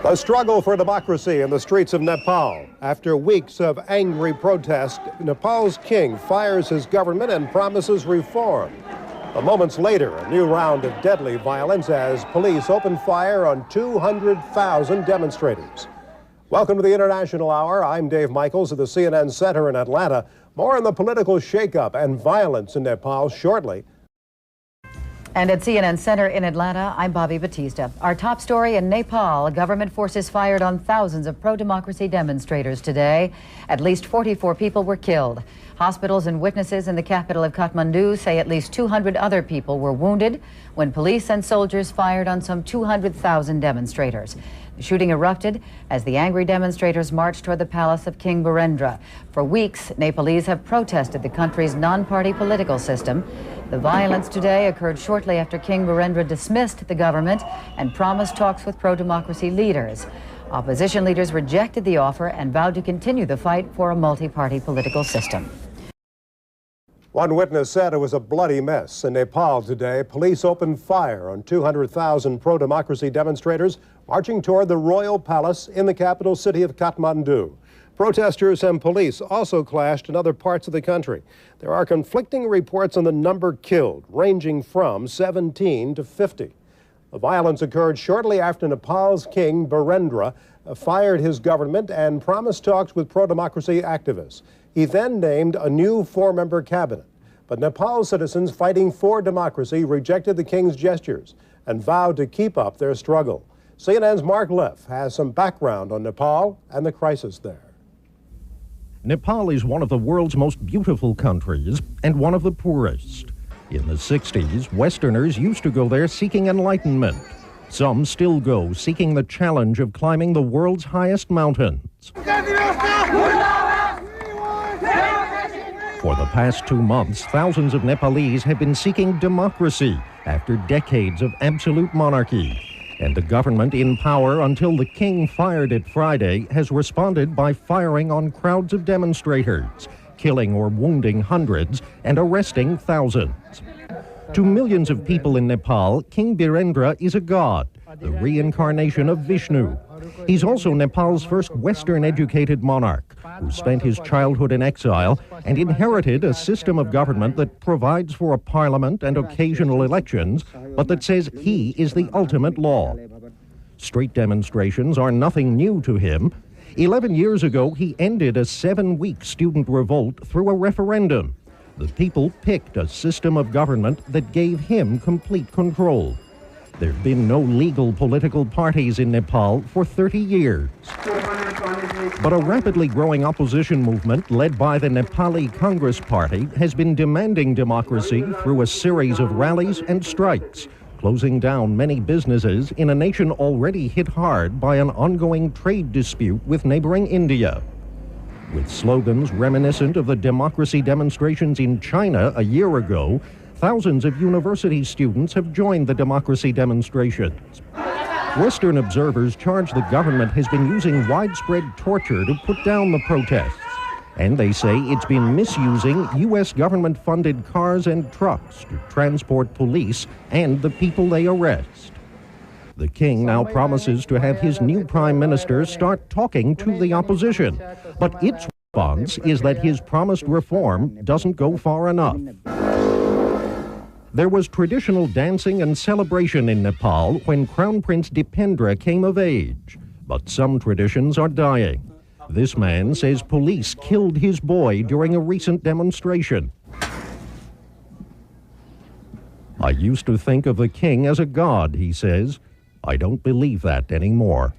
A struggle for democracy in the streets of Nepal. After weeks of angry protest, Nepal's king fires his government and promises reform. But moments later, a new round of deadly violence as police open fire on 200,000 demonstrators. Welcome to the International Hour. I'm Dave Michaels at the CNN Center in Atlanta. More on the political shakeup and violence in Nepal shortly. And at CNN Center in Atlanta, I'm Bobby Batista. Our top story in Nepal, government forces fired on thousands of pro-democracy demonstrators today. At least 44 people were killed. Hospitals and witnesses in the capital of Kathmandu say at least 200 other people were wounded when police and soldiers fired on some 200,000 demonstrators. The shooting erupted as the angry demonstrators marched toward the palace of King Birendra. For weeks, Nepalese have protested the country's non-party political system. The violence today occurred shortly after King Birendra dismissed the government and promised talks with pro-democracy leaders. Opposition leaders rejected the offer and vowed to continue the fight for a multi-party political system. One witness said it was a bloody mess. In Nepal today, police opened fire on 200,000 pro-democracy demonstrators marching toward the royal palace in the capital city of Kathmandu. Protesters and police also clashed in other parts of the country. There are conflicting reports on the number killed, ranging from 17 to 50. The violence occurred shortly after Nepal's king, Birendra, fired his government and promised talks with pro-democracy activists. He then named a new four-member cabinet. But Nepal's citizens fighting for democracy rejected the king's gestures and vowed to keep up their struggle. CNN's Mark Leff has some background on Nepal and the crisis there. Nepal is one of the world's most beautiful countries and one of the poorest. In the 60s, Westerners used to go there seeking enlightenment. Some still go seeking the challenge of climbing the world's highest mountains. For the past 2 months, thousands of Nepalese have been seeking democracy after decades of absolute monarchy. And the government in power until the king fired it Friday has responded by firing on crowds of demonstrators, killing or wounding hundreds and arresting thousands. To millions of people in Nepal, King Birendra is a god, the reincarnation of Vishnu. He's also Nepal's first Western-educated monarch, who spent his childhood in exile and inherited a system of government that provides for a parliament and occasional elections, but that says he is the ultimate law. Street demonstrations are nothing new to him. 11 years ago, he ended a 7-week student revolt through a referendum. The people picked a system of government that gave him complete control. There have been no legal political parties in Nepal for 30 years. But a rapidly growing opposition movement led by the Nepali Congress Party has been demanding democracy through a series of rallies and strikes, closing down many businesses in a nation already hit hard by an ongoing trade dispute with neighboring India. With slogans reminiscent of the democracy demonstrations in China a year ago, thousands of university students have joined the democracy demonstrations. Western observers charge the government has been using widespread torture to put down the protests. And they say it's been misusing U.S. government-funded cars and trucks to transport police and the people they arrest. The king now promises to have his new prime minister start talking to the opposition. But its response is that his promised reform doesn't go far enough. There was traditional dancing and celebration in Nepal when Crown Prince Dipendra came of age. But some traditions are dying. This man says police killed his boy during a recent demonstration. I used to think of the king as a god, he says. I don't believe that anymore.